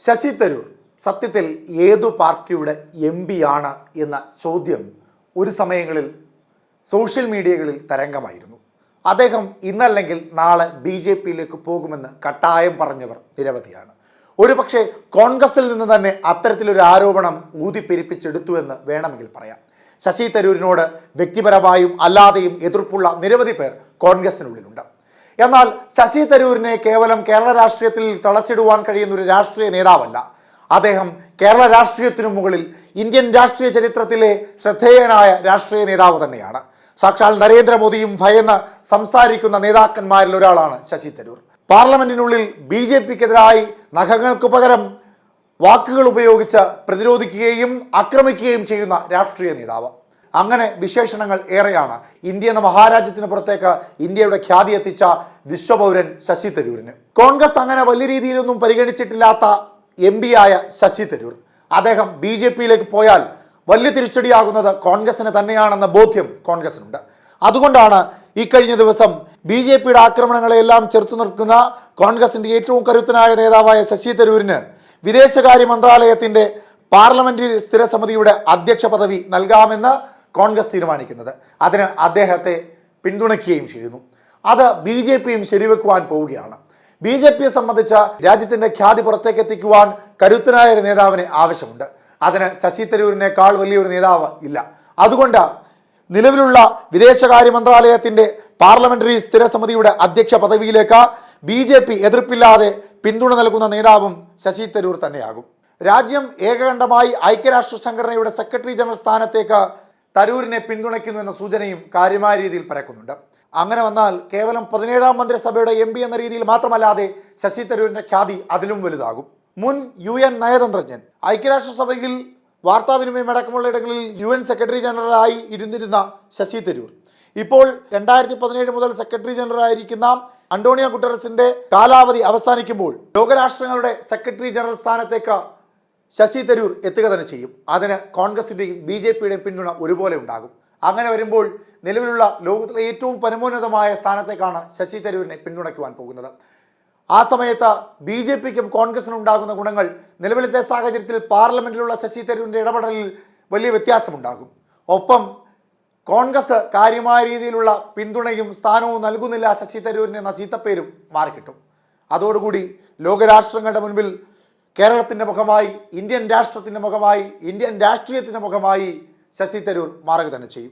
ശശി തരൂർ സത്യത്തിൽ ഏതു പാർട്ടിയുടെ MP ആണ് എന്ന ചോദ്യം ഒരു സമയങ്ങളിൽ സോഷ്യൽ മീഡിയകളിൽ തരംഗമായിരുന്നു. അദ്ദേഹം ഇന്നല്ലെങ്കിൽ നാളെ BJPയിലേക്ക് പോകുമെന്ന് കട്ടായം പറഞ്ഞവർ നിരവധിയാണ്. ഒരുപക്ഷെ കോൺഗ്രസിൽ നിന്ന് തന്നെ അത്തരത്തിലൊരു ആരോപണം ഊതിപ്പെരിപ്പിച്ചെടുത്തുവെന്ന് വേണമെങ്കിൽ പറയാം. ശശി തരൂരിനോട് വ്യക്തിപരമായും അല്ലാതെയും എതിർപ്പുള്ള നിരവധി പേർ കോൺഗ്രസിനുള്ളിലുണ്ട്. എന്നാൽ ശശി തരൂരിനെ കേവലം കേരള രാഷ്ട്രീയത്തിൽ തളച്ചിടുവാൻ കഴിയുന്ന ഒരു രാഷ്ട്രീയ നേതാവല്ല. അദ്ദേഹം കേരള രാഷ്ട്രീയത്തിനു മുകളിൽ ഇന്ത്യൻ രാഷ്ട്രീയ ചരിത്രത്തിലെ ശ്രദ്ധേയനായ രാഷ്ട്രീയ നേതാവ് തന്നെയാണ്. സാക്ഷാൽ നരേന്ദ്രമോദിയും ഭയന്ന് സംസാരിക്കുന്ന നേതാക്കന്മാരിൽ ഒരാളാണ് ശശി തരൂർ. പാർലമെന്റിനുള്ളിൽ BJPക്കെതിരായി നഖങ്ങൾക്ക് പകരം വാക്കുകൾ ഉപയോഗിച്ച് പ്രതിരോധിക്കുകയും ആക്രമിക്കുകയും ചെയ്യുന്ന രാഷ്ട്രീയ നേതാവ്. അങ്ങനെ വിശേഷണങ്ങൾ ഏറെയാണ് ഇന്ത്യ എന്ന മഹാരാജ്യത്തിന് പുറത്തേക്ക് ഇന്ത്യയുടെ ഖ്യാതി എത്തിച്ച വിശ്വപൗരൻ ശശി തരൂരിന്. കോൺഗ്രസ് അങ്ങനെ വലിയ രീതിയിലൊന്നും പരിഗണിച്ചിട്ടില്ലാത്ത MP ആയ ശശി തരൂർ അദ്ദേഹം BJPയിലേക്ക് പോയാൽ വലിയ തിരിച്ചടിയാകുന്നത് കോൺഗ്രസിന് തന്നെയാണെന്ന ബോധ്യം കോൺഗ്രസിനുണ്ട്. അതുകൊണ്ടാണ് ഈ കഴിഞ്ഞ ദിവസം BJPയുടെ ആക്രമണങ്ങളെല്ലാം ചെറുത്തു നിൽക്കുന്ന കോൺഗ്രസിന്റെ ഏറ്റവും കരുത്തനായ നേതാവായ ശശി തരൂരിന് വിദേശകാര്യ മന്ത്രാലയത്തിന്റെ പാർലമെന്ററി സ്ഥിരസമിതിയുടെ അധ്യക്ഷ പദവി നൽകാമെന്ന് കോൺഗ്രസ് തീരുമാനിക്കുന്നത്. അതിന് അദ്ദേഹത്തെ പിന്തുണയ്ക്കുകയും ചെയ്യുന്നു. അത് BJPയും ശരിവെക്കുവാൻ പോവുകയാണ്. BJPയെ സംബന്ധിച്ച രാജ്യത്തിന്റെ ഖ്യാതി പുറത്തേക്ക് എത്തിക്കുവാൻ കരുത്തനായ ഒരു നേതാവിന് ആവശ്യമുണ്ട്. അതിന് ശശി തരൂരിനേക്കാൾ വലിയൊരു നേതാവ് ഇല്ല. അതുകൊണ്ട് നിലവിലുള്ള വിദേശകാര്യ മന്ത്രാലയത്തിന്റെ പാർലമെന്ററി സ്ഥിരസമിതിയുടെ അധ്യക്ഷ പദവിയിലേക്ക് BJP എതിർപ്പില്ലാതെ പിന്തുണ നൽകുന്ന നേതാവും ശശി തരൂർ തന്നെയാകും. രാജ്യം ഏകകണ്ഠമായി ഐക്യരാഷ്ട്ര സംഘടനയുടെ സെക്രട്ടറി ജനറൽ സ്ഥാനത്തേക്ക് തരൂരിനെ പിന്തുണയ്ക്കുന്നു എന്ന സൂചനയും കാര്യമായ രീതിയിൽ പരക്കുന്നുണ്ട്. അങ്ങനെ വന്നാൽ കേവലം 17ാം മന്ത്രിസഭയുടെ MP എന്ന രീതിയിൽ മാത്രമല്ലാതെ ശശി തരൂരിന്റെ ഖ്യാതി അതിലും വലുതാകും. മുൻ UN നയതന്ത്രജ്ഞൻ, ഐക്യരാഷ്ട്രസഭയിൽ വാർത്താവിനിമയം അടക്കമുള്ള ഇടങ്ങളിൽ UN സെക്രട്ടറി ജനറലായി ഇരുന്നിരുന്ന ശശി തരൂർ ഇപ്പോൾ 2017 മുതൽ സെക്രട്ടറി ജനറൽ ആയിരിക്കുന്ന അന്റോണിയോ ഗുട്ടറസിന്റെ കാലാവധി അവസാനിക്കുമ്പോൾ ലോകരാഷ്ട്രങ്ങളുടെ സെക്രട്ടറി ജനറൽ സ്ഥാനത്തേക്ക് ശശി തരൂർ എത്തുക തന്നെ ചെയ്യും. അതിന് കോൺഗ്രസിന്റെയും BJPയുടെയും പിന്തുണ ഒരുപോലെ ഉണ്ടാകും. അങ്ങനെ വരുമ്പോൾ നിലവിലുള്ള ലോകത്തിലെ ഏറ്റവും പരമോന്നതമായ സ്ഥാനത്തേക്കാണ് ശശി തരൂരിനെ പിന്തുണയ്ക്കുവാൻ പോകുന്നത്. ആ സമയത്ത് BJPക്കും കോൺഗ്രസിനും ഉണ്ടാകുന്ന ഗുണങ്ങൾ നിലവിലത്തെ സാഹചര്യത്തിൽ പാർലമെന്റിലുള്ള ശശി തരൂരിന്റെ ഇടപെടലിൽ വലിയ വ്യത്യാസമുണ്ടാകും. ഒപ്പം കോൺഗ്രസ് കാര്യമായ രീതിയിലുള്ള പിന്തുണയും സ്ഥാനവും നൽകുന്നില്ല ശശി തരൂരിന് എന്ന ചീത്തപ്പേരും മാറിക്കിട്ടും. അതോടുകൂടി ലോകരാഷ്ട്രങ്ങളുടെ മുൻപിൽ കേരളത്തിൻ്റെ മുഖമായി, ഇന്ത്യൻ രാഷ്ട്രത്തിൻ്റെ മുഖമായി, ഇന്ത്യൻ രാഷ്ട്രീയത്തിൻ്റെ മുഖമായി ശശി തരൂർ മാറുക തന്നെ ചെയ്യും.